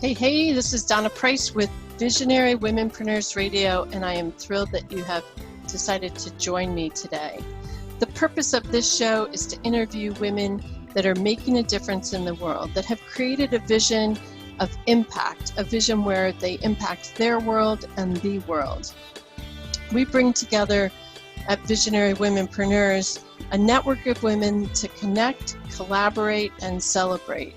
Hey, this is Donna Price with Visionary Womenpreneurs Radio, and I am thrilled that you have decided to join me today. The purpose of this show is to interview women that are making a difference in the world, that have created a vision of impact, a vision where they impact their world and the world. We bring together at Visionary Womenpreneurs a network of women to connect, collaborate, and celebrate.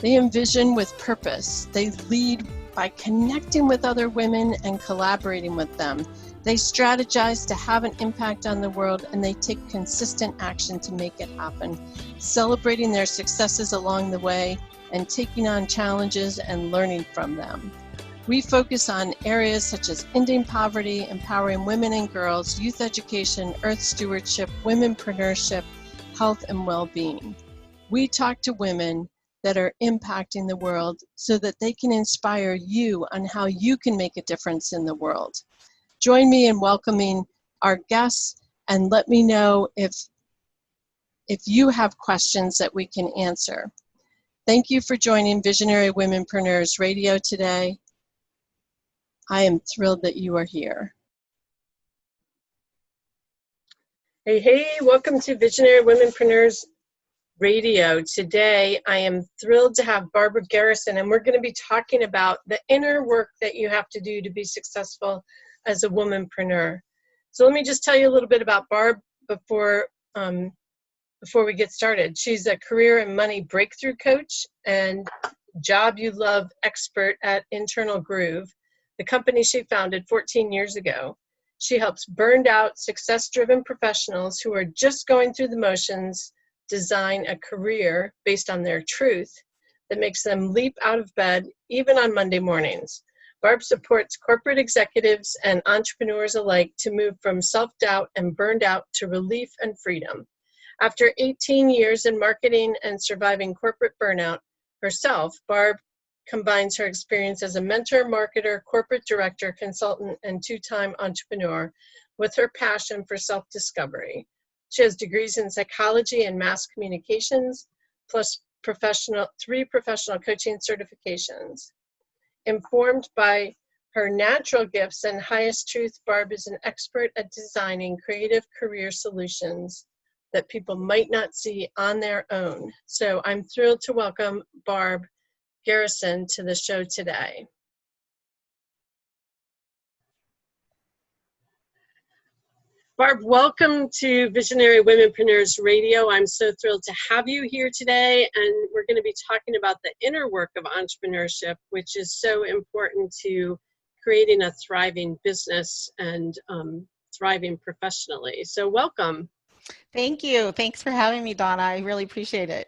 They envision with purpose. They lead by connecting with other women and collaborating with them. They strategize to have an impact on the world, and they take consistent action to make it happen, celebrating their successes along the way and taking on challenges and learning from them. We focus on areas such as ending poverty, empowering women and girls, youth education, earth stewardship, womenpreneurship, health, and well-being. We talk to women that are impacting the world so that they can inspire you on how you can make a difference in the world. Join me in welcoming our guests and let me know if you have questions that we can answer. Thank you for joining Visionary Womenpreneurs Radio today. I am thrilled that you are here. Hey, welcome to Visionary Womenpreneurs Radio. Today, I am thrilled to have Barb Garrison, and we're going to be talking about the inner work that you have to do to be successful as a womanpreneur. So let me just tell you a little bit about Barb before we get started. She's a career and money breakthrough coach and job you love expert at Internal Groove, the company she founded 14 years ago. She helps burned out, success-driven professionals who are just going through the motions design a career based on their truth that makes them leap out of bed even on Monday mornings. Barb supports corporate executives and entrepreneurs alike to move from self-doubt and burned out to relief and freedom. After 18 years in marketing and surviving corporate burnout herself, Barb combines her experience as a mentor, marketer, corporate director, consultant, and two-time entrepreneur with her passion for self-discovery. She has degrees in psychology and mass communications, plus three professional coaching certifications. Informed by her natural gifts and highest truth, Barb is an expert at designing creative career solutions that people might not see on their own. So I'm thrilled to welcome Barb Garrison to the show today. Barb, welcome to Visionary Womenpreneurs Radio. I'm so thrilled to have you here today, and we're going to be talking about the inner work of entrepreneurship, which is so important to creating a thriving business and thriving professionally. So welcome. Thank you. Thanks for having me, Donna. I really appreciate it.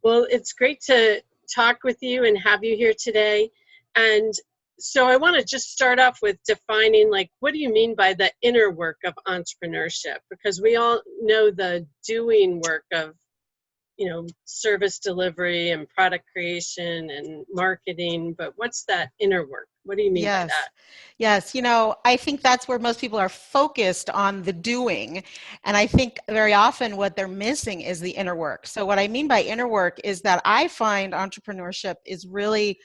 Well, it's great to talk with you and have you here today. And so I want to just start off with defining, like, what do you mean by the inner work of entrepreneurship? Because we all know the doing work of, service delivery and product creation and marketing, but what's that inner work? What do you mean by that? Yes. I think that's where most people are focused on the doing. And I think very often what they're missing is the inner work. So what I mean by inner work is that I find entrepreneurship is really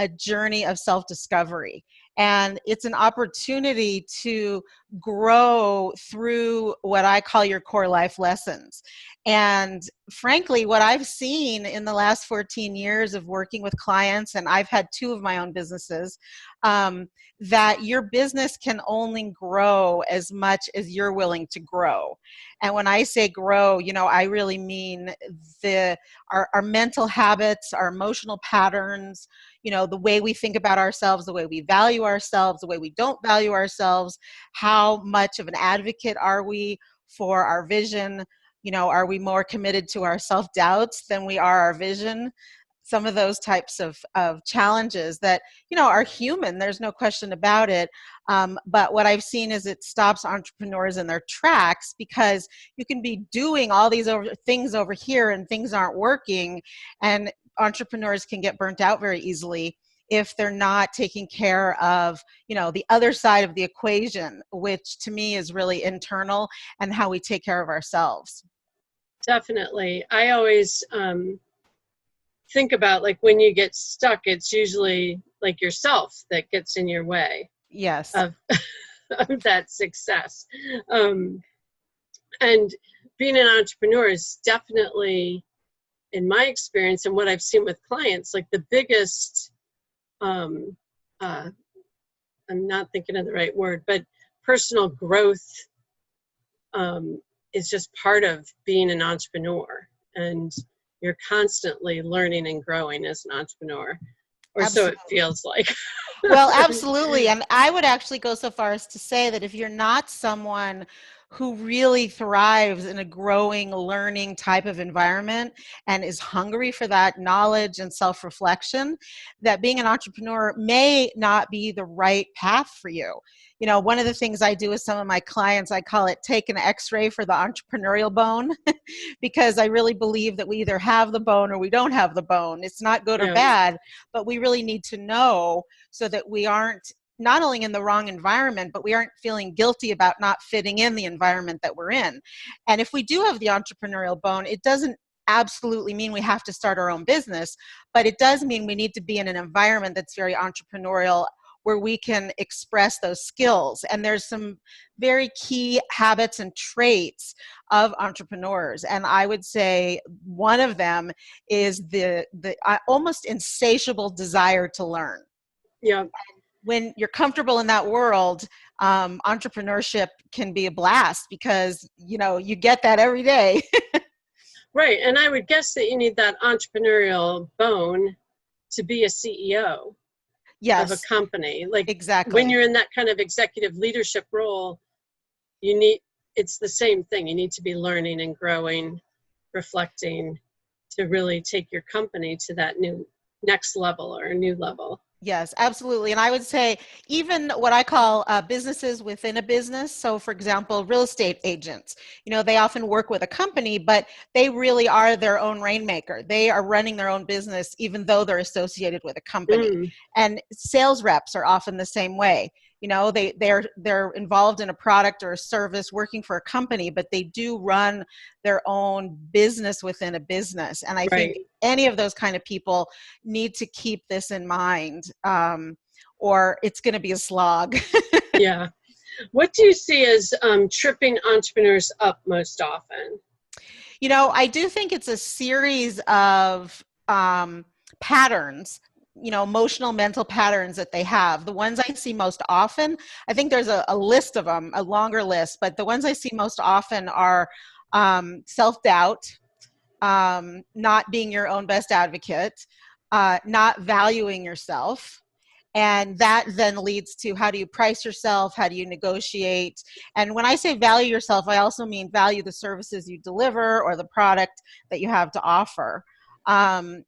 a journey of self-discovery. And it's an opportunity to grow through what I call your core life lessons. And frankly, what I've seen in the last 14 years of working with clients, and I've had 2 of my own businesses, that your business can only grow as much as you're willing to grow. And when I say grow, I really mean our mental habits, our emotional patterns, the way we think about ourselves, the way we value ourselves, the way we don't value ourselves, how much of an advocate are we for our vision? Are we more committed to our self-doubts than we are our vision? Some of those types of challenges that, are human. There's no question about it. But what I've seen is it stops entrepreneurs in their tracks, because you can be doing all these things over here and things aren't working. And entrepreneurs can get burnt out very easily if they're not taking care of, the other side of the equation, which to me is really internal, and how we take care of ourselves. Definitely. I always think about, like, when you get stuck, it's usually like yourself that gets in your way Yes. of, of that success. And being an entrepreneur is definitely, in my experience and what I've seen with clients, like the biggest, um, I'm not thinking of the right word, but personal growth is just part of being an entrepreneur. And you're constantly learning and growing as an entrepreneur, or so it Absolutely. feels like. Well, absolutely. And I would actually go so far as to say that if you're not someone who really thrives in a growing, learning type of environment and is hungry for that knowledge and self-reflection, that being an entrepreneur may not be the right path for you. You know, one of the things I do with some of my clients, I call it take an x-ray for the entrepreneurial bone, because I really believe that we either have the bone or we don't have the bone. It's not good or Yeah. bad, but we really need to know so that we aren't not only in the wrong environment, but we aren't feeling guilty about not fitting in the environment that we're in. And if we do have the entrepreneurial bone, it doesn't absolutely mean we have to start our own business, but it does mean we need to be in an environment that's very entrepreneurial, where we can express those skills. And there's some very key habits and traits of entrepreneurs. And I would say one of them is the almost insatiable desire to learn. Yeah. When you're comfortable in that world, entrepreneurship can be a blast because, you know, you get that every day. Right. And I would guess that you need that entrepreneurial bone to be a CEO of a Yes, company. Like, when exactly. you're in that kind of executive leadership role, you need, it's the same thing. You need to be learning and growing, reflecting, to really take your company to that new next level or a new level. Yes, absolutely. And I would say even what I call businesses within a business. So, for example, real estate agents, you know, they often work with a company, but they really are their own rainmaker. They are running their own business, even though they're associated with a company. Mm, And sales reps are often the same way. You know, they're involved in a product or a service working for a company, but they do run their own business within a business. And I think right. any of those kind of people need to keep this in mind, or it's going to be a slog. Yeah. What do you see as tripping entrepreneurs up most often? You know, I do think it's a series of patterns, you know, emotional, mental patterns that they have. The ones I see most often, I think there's a list of them, a longer list, but the ones I see most often are self-doubt, not being your own best advocate, not valuing yourself. And that then leads to how do you price yourself? How do you negotiate? And when I say value yourself, I also mean value the services you deliver or the product that you have to offer. Um,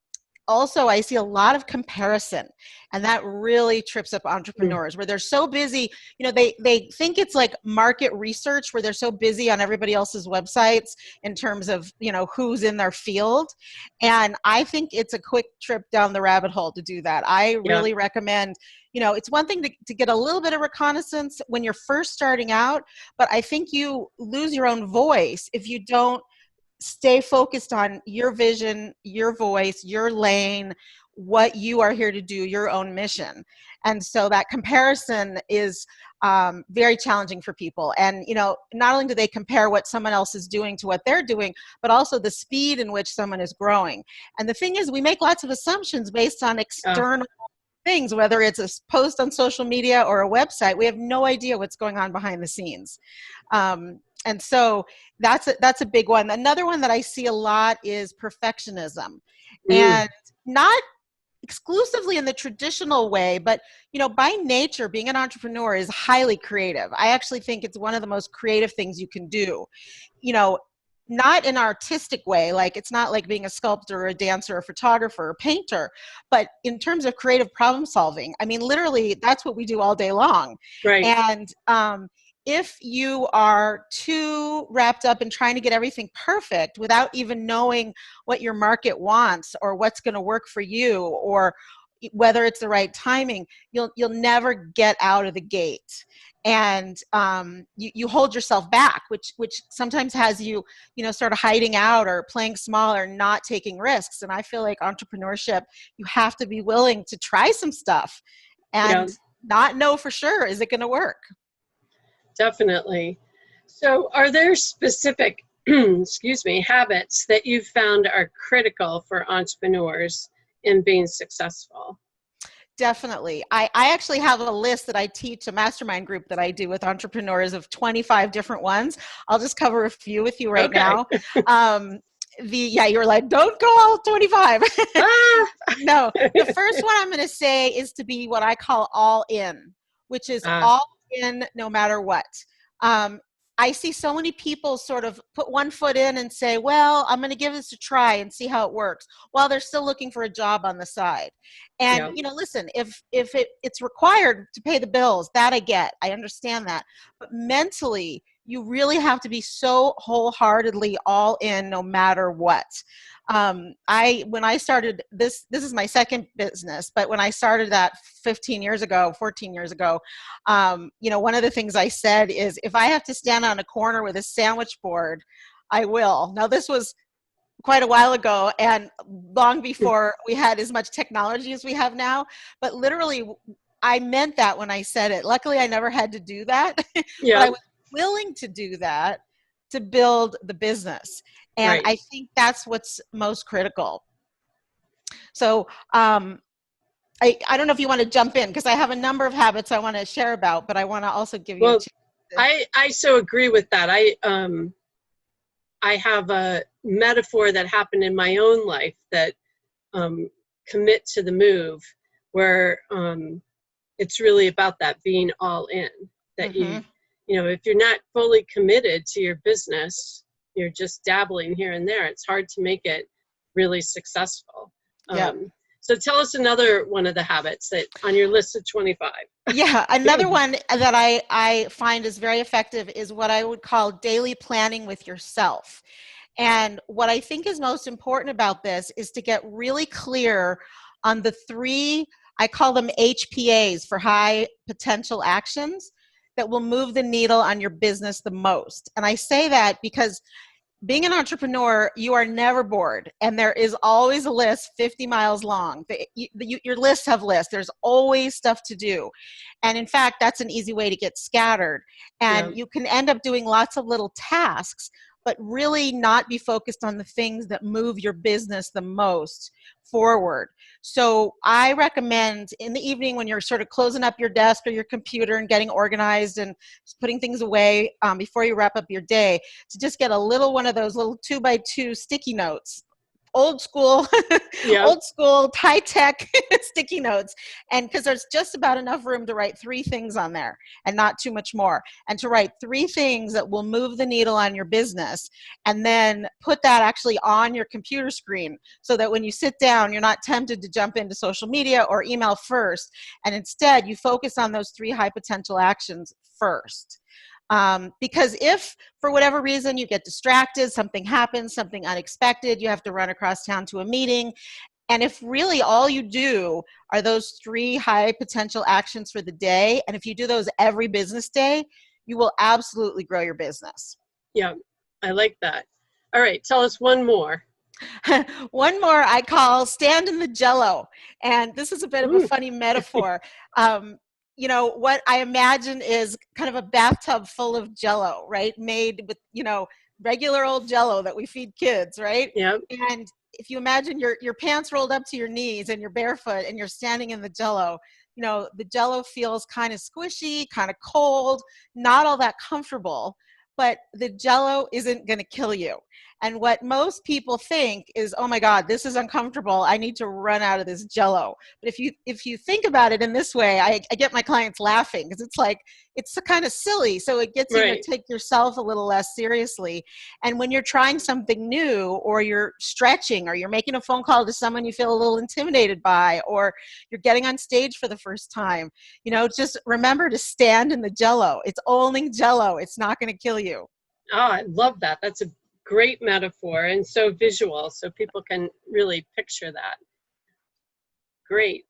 Also, I see a lot of comparison, and that really trips up Mm, entrepreneurs where they're so busy. You know, they think it's like market research where they're so busy on everybody else's websites in terms of, you know, who's in their field. And I think it's a quick trip down the rabbit hole to do that. I yeah. really recommend, you know, it's one thing to get a little bit of reconnaissance when you're first starting out, but I think you lose your own voice if you don't stay focused on your vision, your voice, your lane, what you are here to do, your own mission. And so that comparison is very challenging for people. And, you know, not only do they compare what someone else is doing to what they're doing, but also the speed in which someone is growing. And the thing is, we make lots of assumptions based on Uh, external things, whether it's a post on social media or a website. We have no idea what's going on behind the scenes. And so that's a big one. Another one that I see a lot is perfectionism, mm, and not exclusively in the traditional way, but, you know, by nature, being an entrepreneur is highly creative. I actually think it's one of the most creative things you can do. You know, not in an artistic way, like it's not like being a sculptor or a dancer or photographer or painter, but in terms of creative problem solving, I mean, literally that's what we do all day long. right. And if you are too wrapped up in trying to get everything perfect without even knowing what your market wants or what's going to work for you, or whether it's the right timing, you'll never get out of the gate. And you hold yourself back, which sometimes has you, sort of hiding out or playing small or not taking risks. And I feel like entrepreneurship, you have to be willing to try some stuff and not know for sure, is it going to work? Definitely. So are there specific, excuse me, habits that you've found are critical for entrepreneurs in being successful? Definitely. I actually have a list that I teach, a mastermind group that I do with entrepreneurs, of 25 different ones. I'll just cover a few with you right now. You were like, don't go all 25. No, the first one I'm going to say is to be what I call all in, which is all in no matter what. I see so many people sort of put one foot in and say, well, I'm going to give this a try and see how it works, while they're still looking for a job on the side. And, listen, if it's required to pay the bills, that I get, I understand that. But mentally, you really have to be so wholeheartedly all in no matter what. When I started this is my second business, but when I started that 14 years ago, one of the things I said is, if I have to stand on a corner with a sandwich board, I will. Now, this was quite a while ago and long before we had as much technology as we have now, but literally I meant that when I said it. Luckily, I never had to do that, but I was willing to do that to build the business. And I think that's what's most critical. So I don't know if you want to jump in, because I have a number of habits I want to share about, but I want to also give you a chance. I so agree with that. I have a metaphor that happened in my own life that commit to the move, where it's really about that being all in, that if you're not fully committed to your business, you're just dabbling here and there, it's hard to make it really successful. So tell us another one of the habits that on your list of 25. Yeah, another one that I find is very effective is what I would call daily planning with yourself. And what I think is most important about this is to get really clear on the three, I call them HPAs, for high potential actions, that will move the needle on your business the most. And I say that because being an entrepreneur, you are never bored, and there is always a list 50 miles long. Your lists have lists. There's always stuff to do. And in fact, that's an easy way to get scattered. And you can end up doing lots of little tasks, but really not be focused on the things that move your business the most forward. So I recommend in the evening, when you're sort of closing up your desk or your computer and getting organized and putting things away before you wrap up your day, to just get a little one of those little 2x2 sticky notes. Old school, old school, high-tech sticky notes. And because there's just about enough room to write 3 things on there and not too much more. And to write 3 things that will move the needle on your business, and then put that actually on your computer screen, so that when you sit down, you're not tempted to jump into social media or email first. And instead, you focus on those 3 high potential actions first. Because if for whatever reason you get distracted, something happens, something unexpected, you have to run across town to a meeting, and if really all you do are those 3 high potential actions for the day, and if you do those every business day, you will absolutely grow your business. Yeah, I like that. All right, tell us one more. One more I call stand in the jello. And this is a bit of a funny metaphor. What I imagine is kind of a bathtub full of jello, right? Made with, regular old jello that we feed kids, right? Yeah. And if you imagine your pants rolled up to your knees and you're barefoot and you're standing in the jello, the jello feels kind of squishy, kind of cold, not all that comfortable, but the jello isn't going to kill you. And what most people think is, oh my God, this is uncomfortable, I need to run out of this jello. But if you think about it in this way, I get my clients laughing, because it's like, it's kind of silly. So it gets you to take yourself a little less seriously. And when you're trying something new, or you're stretching, or you're making a phone call to someone you feel a little intimidated by, or you're getting on stage for the first time, just remember to stand in the jello. It's only jello. It's not going to kill you. Oh, I love that. That's a great metaphor, and so visual, so people can really picture that. Great.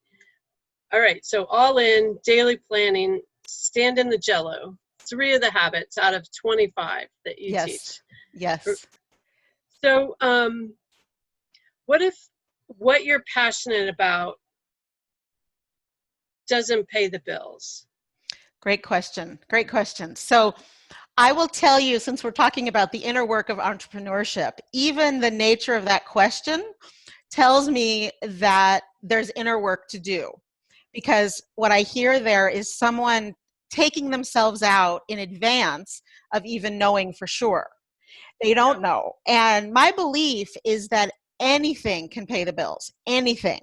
All right, so all in, daily planning, stand in the Jello. 3 of the habits out of 25 that you Yes. teach. Yes. So what if what you're passionate about doesn't pay the bills? Great question. Great question. So I will tell you, since we're talking about the inner work of entrepreneurship, even the nature of that question tells me that there's inner work to do. Because what I hear there is someone taking themselves out in advance of even knowing for sure. They don't know. And my belief is that anything can pay the bills, anything.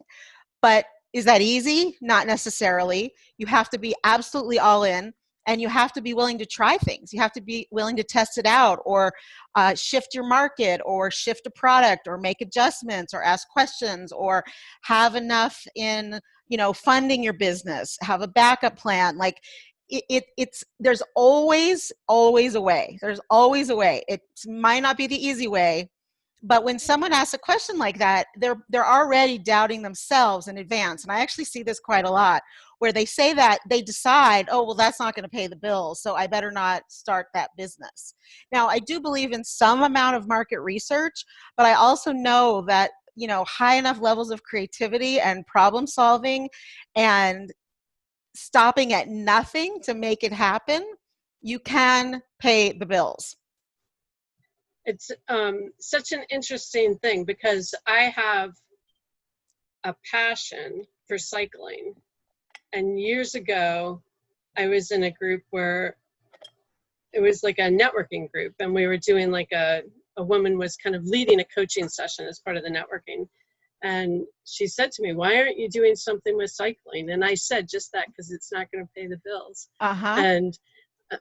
But is that easy? Not necessarily. You have to be absolutely all in, and you have to be willing to try things. You have to be willing to test it out, or shift your market, or shift a product, or make adjustments, or ask questions, or have enough in funding your business, have a backup plan. Like it's there's always a way. There's always a way. It might not be the easy way, but when someone asks a question like that, they're already doubting themselves in advance. And I actually see this quite a lot, where they say that they decide, oh, well, that's not going to pay the bills, so I better not start that business. Now, I do believe in some amount of market research, but I also know that high enough levels of creativity and problem solving and stopping at nothing to make it happen, you can pay the bills. It's such an interesting thing because I have a passion for cycling. And years ago, I was in a group where it was like a networking group, and we were doing like a woman was kind of leading a coaching session as part of the networking. And she said to me, "Why aren't you doing something with cycling?" And I said, just that, because it's not going to pay the bills. Uh-huh. And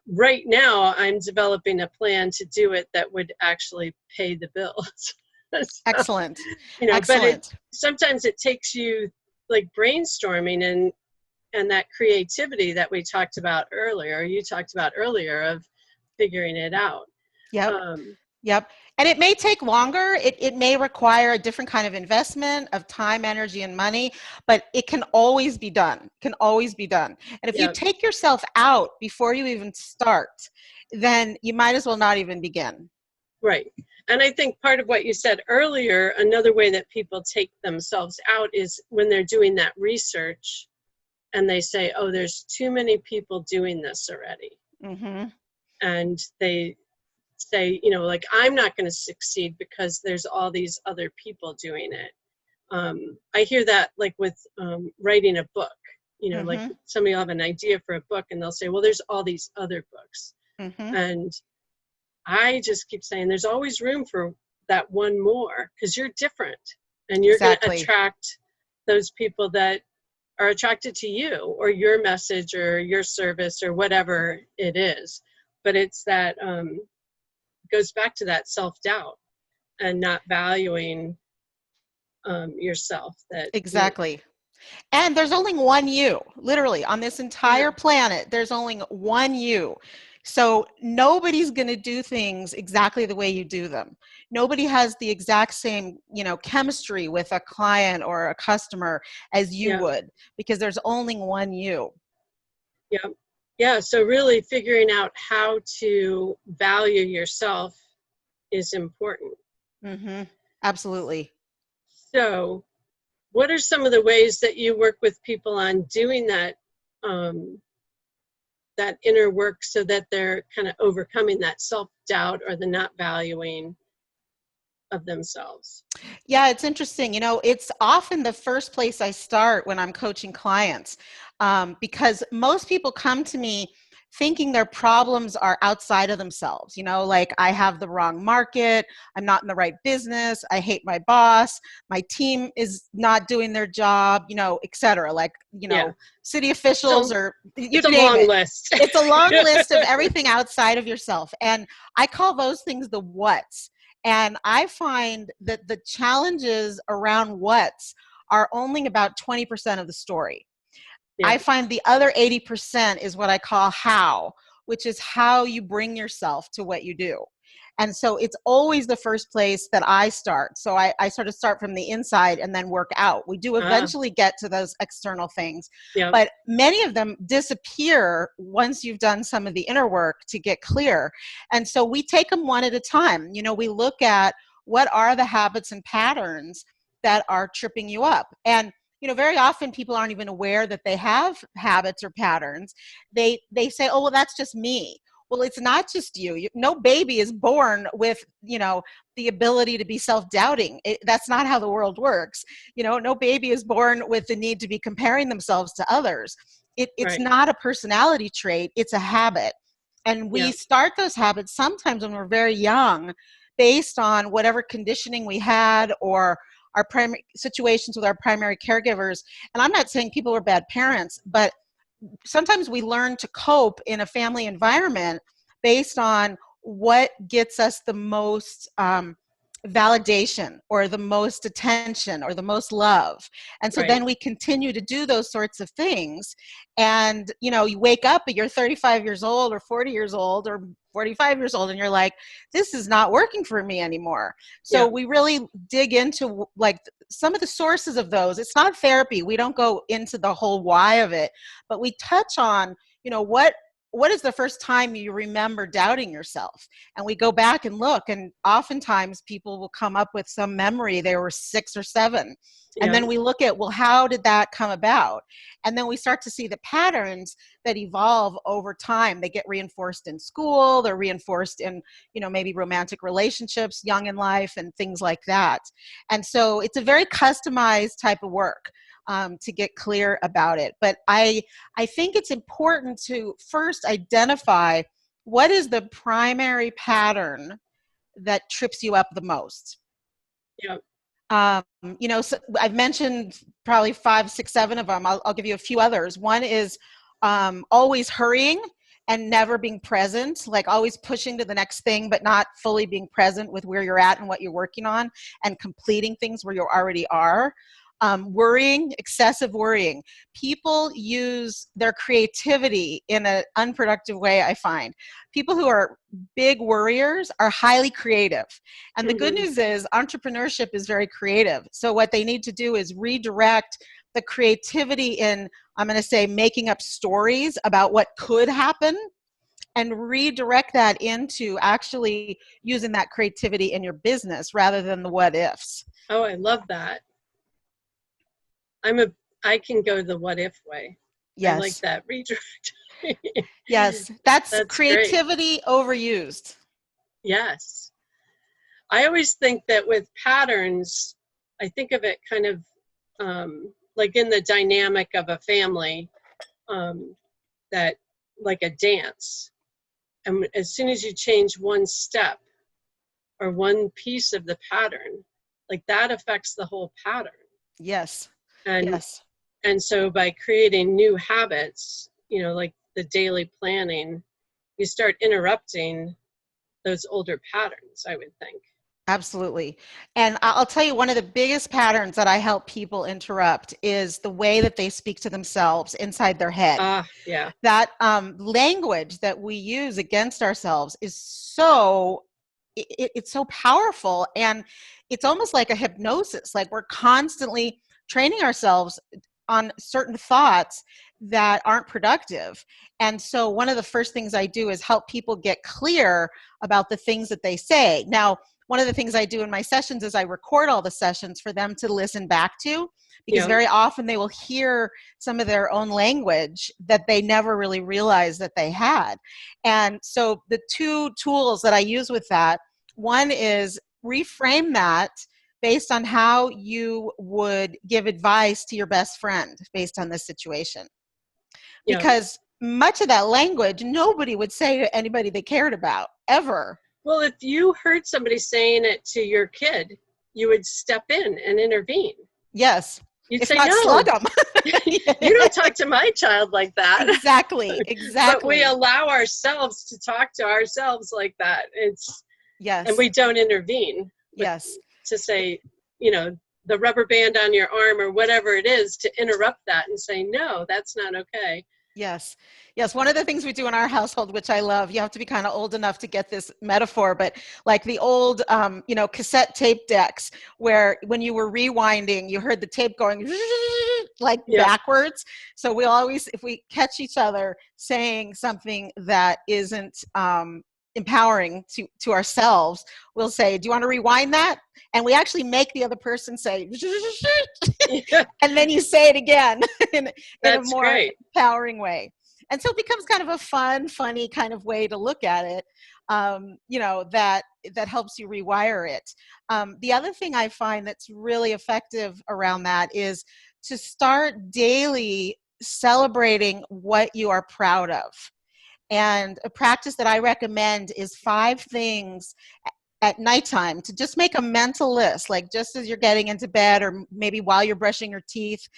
right now I'm developing a plan to do it that would actually pay the bills. So, Excellent. but Excellent. sometimes it takes you like brainstorming and that creativity that we talked about earlier, you talked about earlier, of figuring it out. Yep. Yep. And it may take longer. It may require a different kind of investment of time, energy, and money, but it can always be done. Can always be done. And if you take yourself out before you even start, then you might as well not even begin. Right. And I think part of what you said earlier, another way that people take themselves out is when they're doing that research and they say, oh, there's too many people doing this already. Mm-hmm. And they say, like, I'm not going to succeed because there's all these other people doing it. I hear that like with writing a book, Mm-hmm. like somebody will have an idea for a book and they'll say, well, there's all these other books. Mm-hmm. And I just keep saying there's always room for that one more, because you're different and you're going to attract those people that are attracted to you or your message or your service or whatever it is. But it's that goes back to that self-doubt and not valuing yourself. That Exactly. And there's only one you, literally, on this entire planet. There's only one you. So nobody's going to do things exactly the way you do them. Nobody has the exact same, chemistry with a client or a customer as you would, because there's only one you. Yeah. Yeah. So really figuring out how to value yourself is important. Mm-hmm. Absolutely. So what are some of the ways that you work with people on doing that that inner work so that they're kind of overcoming that self-doubt or the not valuing of themselves? Yeah, it's interesting. It's often the first place I start when I'm coaching clients, because most people come to me thinking their problems are outside of themselves. Like, I have the wrong market, I'm not in the right business, I hate my boss, my team is not doing their job, et cetera. Like, city officials, or you it's a name long it. list. It's a long list of everything outside of yourself. And I call those things the whats. And I find that the challenges around whats are only about 20% of the story. I find the other 80% is what I call how, which is how you bring yourself to what you do. And so it's always the first place that I start. So I sort of start from the inside and then work out. We do eventually get to those external things, but many of them disappear once you've done some of the inner work to get clear. And so we take them one at a time. You know, we look at what are the habits and patterns that are tripping you up. And you know, very often people aren't even aware that they have habits or patterns. They say, oh, well, that's just me. Well, it's not just you. No baby is born with, you know, the ability to be self-doubting. That's not how the world works. You know, no baby is born with the need to be comparing themselves to others. It's not a personality trait. It's a habit. And we start those habits sometimes when we're very young based on whatever conditioning we had or our primary situations with our primary caregivers. And I'm not saying people are bad parents, but sometimes we learn to cope in a family environment based on what gets us the most validation or the most attention or the most love. And so then we continue to do those sorts of things. And, you know, you wake up and you're 35 years old or 40 years old or 45 years old and you're like, this is not working for me anymore. So we really dig into like some of the sources of those. It's not therapy. We don't go into the whole why of it, but we touch on, you know, what is the first time you remember doubting yourself? And we go back and look, and oftentimes people will come up with some memory. They were 6 or 7. And then we look at, well, how did that come about? And then we start to see the patterns that evolve over time. They get reinforced in school, they're reinforced in, you know, maybe romantic relationships, young in life, and things like that. And so it's a very customized type of work to get clear about it. But I think it's important to first identify what is the primary pattern that trips you up the most. You know, so I've mentioned probably 5, 6, 7 of them. I'll give you a few others. One is always hurrying and never being present, like always pushing to the next thing, but not fully being present with where you're at and what you're working on and completing things where you already are. Worrying, excessive worrying. People use their creativity in an unproductive way, I find. People who are big worriers are highly creative. And the good news is entrepreneurship is very creative. So what they need to do is redirect the creativity in, I'm going to say, making up stories about what could happen and redirect that into actually using that creativity in your business rather than the what ifs. Oh, I love that. I can go the what if way. Yes. I like that redirect. Yes, that's creativity great. Overused. Yes. I always think that with patterns, I think of it kind of like in the dynamic of a family, that like a dance. And as soon as you change one step or one piece of the pattern, like that affects the whole pattern. Yes. And so by creating new habits, you know, like the daily planning, you start interrupting those older patterns, I would think. Absolutely. And I'll tell you, one of the biggest patterns that I help people interrupt is the way that they speak to themselves inside their head. That language that we use against ourselves is it's so powerful, and it's almost like a hypnosis. Like we're constantly training ourselves on certain thoughts that aren't productive. And so one of the first things I do is help people get clear about the things that they say. Now, one of the things I do in my sessions is I record all the sessions for them to listen back to, because very often they will hear some of their own language that they never really realized that they had. And so the 2 tools that I use with that, one is reframe that based on how you would give advice to your best friend based on this situation. Because much of that language, nobody would say to anybody they cared about, ever. Well, if you heard somebody saying it to your kid, you would step in and intervene. Yes. You'd say, no, slug them. You don't talk to my child like that. Exactly. But we allow ourselves to talk to ourselves like that. And we don't intervene. To say, you know, the rubber band on your arm or whatever it is, to interrupt that and say, no, that's not okay. Yes. Yes. One of the things we do in our household, which I love, you have to be kind of old enough to get this metaphor, but like the old, cassette tape decks where when you were rewinding, you heard the tape going like Yeah. backwards. So we always, if we catch each other saying something that isn't empowering to ourselves, we'll say, do you want to rewind that? And we actually make the other person say, Yeah. and then you say it again in a That's more great. empowering way. And so it becomes kind of a fun, funny kind of way to look at it, that helps you rewire it. The other thing I find that's really effective around that is to start daily celebrating what you are proud of. And a practice that I recommend is 5 things at nighttime to just make a mental list, like just as you're getting into bed or maybe while you're brushing your teeth,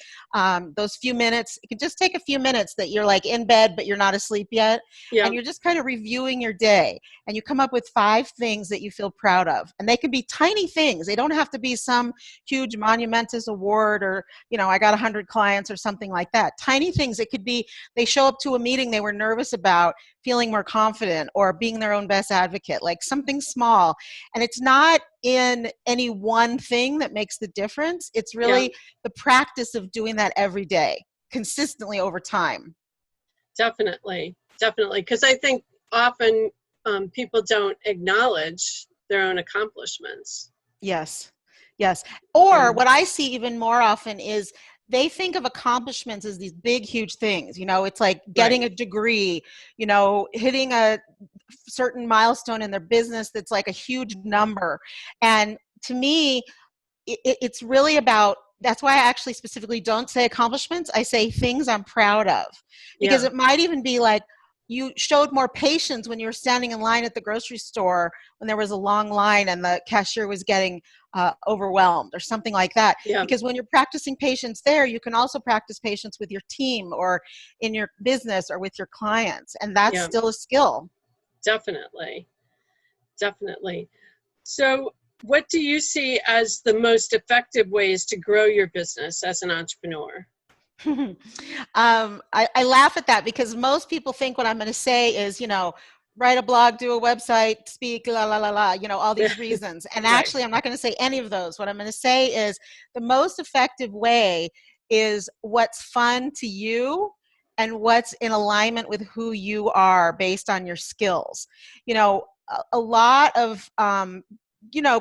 those few minutes, it can just take a few minutes that you're like in bed, but you're not asleep yet. Yeah. And you're just kind of reviewing your day and you come up with 5 things that you feel proud of. And they can be tiny things. They don't have to be some huge monumentous award or, I got 100 clients or something like that. Tiny things. It could be they show up to a meeting they were nervous about, feeling more confident or being their own best advocate, like something small. And it's not in any one thing that makes the difference. It's Yeah. really the practice of doing that every day, consistently over time. Definitely. Definitely. Because I think often people don't acknowledge their own accomplishments. Yes. Yes. Or And what I see even more often is they think of accomplishments as these big, huge things. It's like getting right. a degree, hitting a certain milestone in their business that's like a huge number. And to me, it's really about, that's why I actually specifically don't say accomplishments. I say things I'm proud of, because Yeah. it might even be like you showed more patience when you were standing in line at the grocery store when there was a long line and the cashier was getting overwhelmed or something like that. Yeah. Because when you're practicing patience there, you can also practice patience with your team or in your business or with your clients. And that's Yeah. still a skill. Definitely. Definitely. So what do you see as the most effective ways to grow your business as an entrepreneur? I laugh at that because most people think what I'm going to say is, write a blog, do a website, speak, la, la, la, la, all these reasons. And Right. actually, I'm not going to say any of those. What I'm going to say is the most effective way is what's fun to you and what's in alignment with who you are based on your skills. A lot of,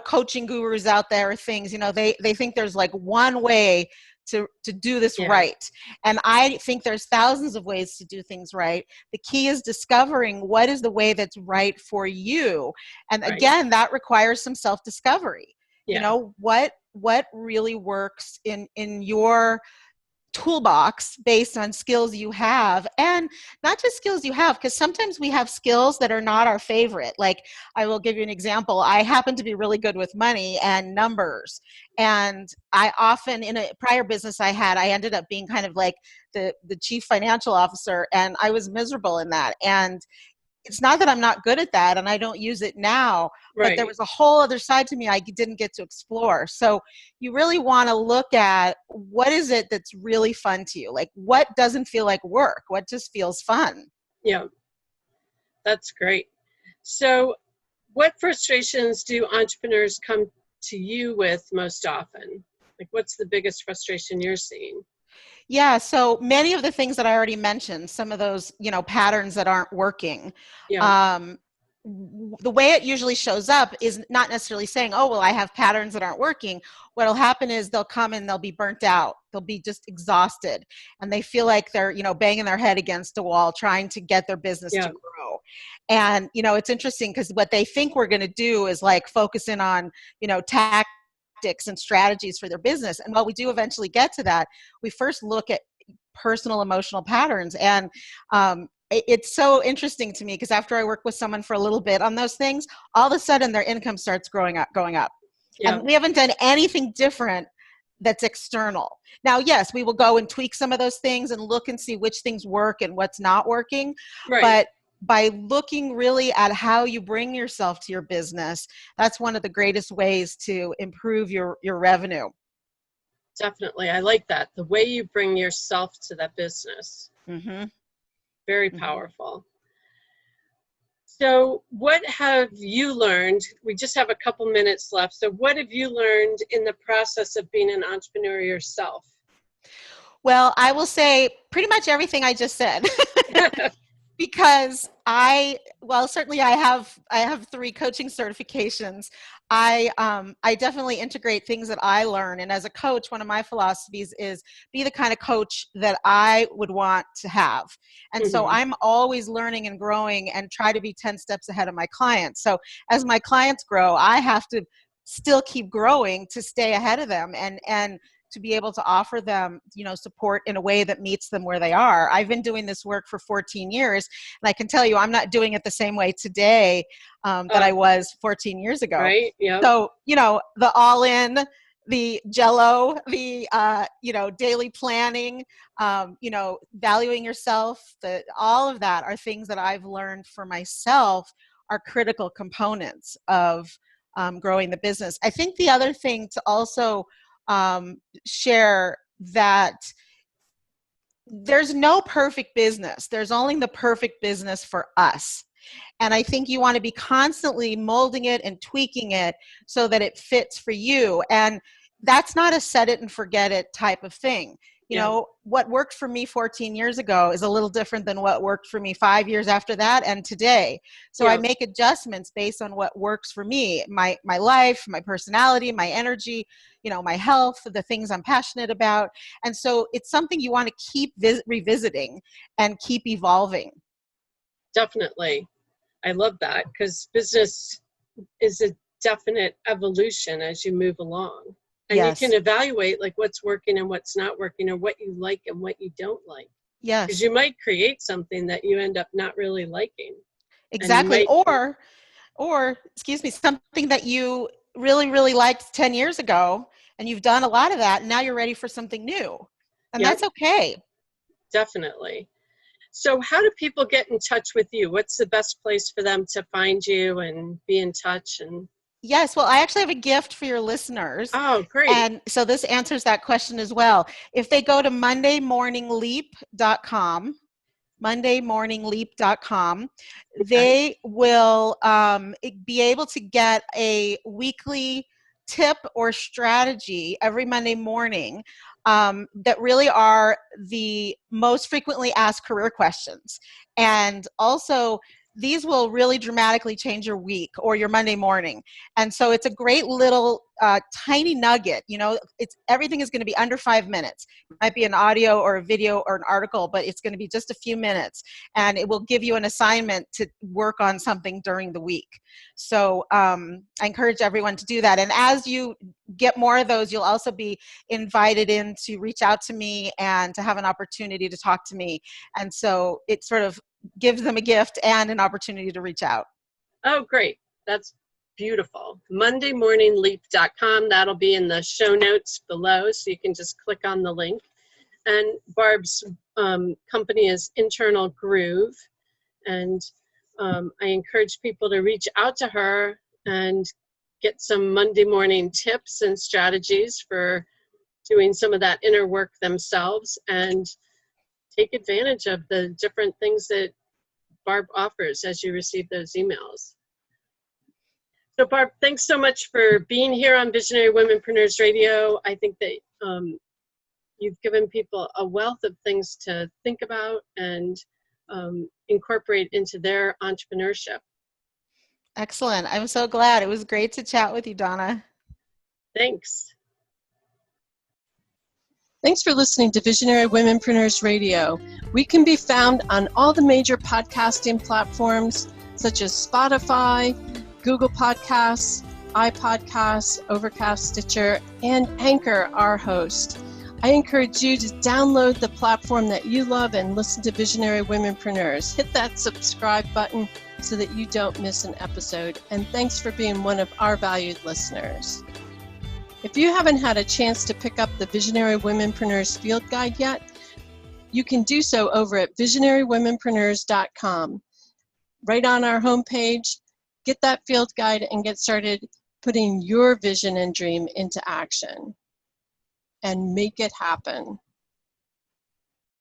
coaching gurus out there or things, they think there's like one way to do this Yeah. right. And I think there's thousands of ways to do things right. The key is discovering what is the way that's right for you. And Right. again, that requires some self-discovery. Yeah. What really works in your toolbox based on skills you have, and not just skills you have, because sometimes we have skills that are not our favorite. Like, I will give you an example. I happen to be really good with money and numbers, and I often, in a prior business I had, I ended up being kind of like the chief financial officer, and I was miserable in that. And it's not that I'm not good at that and I don't use it now, but there Right. was a whole other side to me I didn't get to explore. So you really want to look at what is it that's really fun to you? Like, what doesn't feel like work? What just feels fun? Yeah. That's great. So what frustrations do entrepreneurs come to you with most often? Like, what's the biggest frustration you're seeing? Yeah, so many of the things that I already mentioned, some of those, patterns that aren't working. Yeah. Um, the way it usually shows up is not necessarily saying, oh, well, I have patterns that aren't working. What'll happen is they'll come and they'll be burnt out. They'll be just exhausted. And they feel like they're, banging their head against a wall, trying to get their business to Yeah. grow. And, it's interesting because what they think we're going to do is like focus in on, tactics and strategies for their business. And while we do eventually get to that, we first look at personal emotional patterns. And it's so interesting to me because after I work with someone for a little bit on those things, all of a sudden their income starts going up. Yeah. And we haven't done anything different that's external. Now, yes, we will go and tweak some of those things and look and see which things work and what's not working. Right. But by looking really at how you bring yourself to your business, that's one of the greatest ways to improve your revenue. Definitely. I like that. The way you bring yourself to that business. Mm-hmm. Very Mhm. powerful. So what have you learned? We just have a couple minutes left. So what have you learned in the process of being an entrepreneur yourself? Well, I will say pretty much everything I just said. Because certainly I have 3 coaching certifications. I definitely integrate things that I learn, and as a coach, one of my philosophies is be the kind of coach that I would want to have. And so Mhm. I'm always learning and growing and try to be 10 steps ahead of my clients. So as my clients grow, I have to still keep growing to stay ahead of them and to be able to offer them, support in a way that meets them where they are. I've been doing this work for 14 years, and I can tell you I'm not doing it the same way today that I was 14 years ago. Right. Yep. So, the all in, the jello, the, daily planning, valuing yourself, all of that are things that I've learned for myself are critical components of growing the business. I think the other thing to also share that there's no perfect business. There's only the perfect business for us. And I think you want to be constantly molding it and tweaking it so that it fits for you. And that's not a set it and forget it type of thing. Yeah. What worked for me 14 years ago is a little different than what worked for me 5 years after that and today. So I Yeah. make adjustments based on what works for me, my life, my personality, my energy, my health, the things I'm passionate about. And so it's something you want to keep revisiting and keep evolving. Definitely. I love that because business is a definite evolution as you move along. And you can Yes. evaluate like what's working and what's not working, or what you like and what you don't like. Because Yes. you might create something that you end up not really liking. And you Exactly. might, Or excuse me, something that you really, really liked 10 years ago, and you've done a lot of that, and now you're ready for something new. And yep, that's okay. definitely. So how do people get in touch with you? What's the best place for them to find you and be in touch? And Yes, well, I actually have a gift for your listeners. oh, great. And so this answers that question as well. If they go to mondaymorningleap.com, mondaymorningleap.com, Okay. they will be able to get a weekly tip or strategy every Monday morning that really are the most frequently asked career questions. And also, these will really dramatically change your week or your Monday morning. And so it's a great little tiny nugget. It's everything is going to be under 5 minutes. It might be an audio or a video or an article, but it's going to be just a few minutes, and it will give you an assignment to work on something during the week. So I encourage everyone to do that. And as you get more of those, you'll also be invited in to reach out to me and to have an opportunity to talk to me. And so it sort of gives them a gift and an opportunity to reach out. Oh, great. That's beautiful. mondaymorningleap.com. That'll be in the show notes below, so you can just click on the link. And Barb's company is Internal Groove. And I encourage people to reach out to her and get some Monday morning tips and strategies for doing some of that inner work themselves, and take advantage of the different things that Barb offers as you receive those emails. So Barb, thanks so much for being here on Visionary Womenpreneurs Radio. I think that you've given people a wealth of things to think about and incorporate into their entrepreneurship. Excellent. I'm so glad. It was great to chat with you, Donna. Thanks. Thanks for listening to Visionary Womenpreneurs Radio. We can be found on all the major podcasting platforms such as Spotify, Google Podcasts, iPodcasts, Overcast, Stitcher, and Anchor, our host. I encourage you to download the platform that you love and listen to Visionary Womenpreneurs. Hit that subscribe button so that you don't miss an episode. And thanks for being one of our valued listeners. If you haven't had a chance to pick up the Visionary Womenpreneurs Field Guide yet, you can do so over at visionarywomenpreneurs.com. Right on our homepage, get that field guide and get started putting your vision and dream into action and make it happen.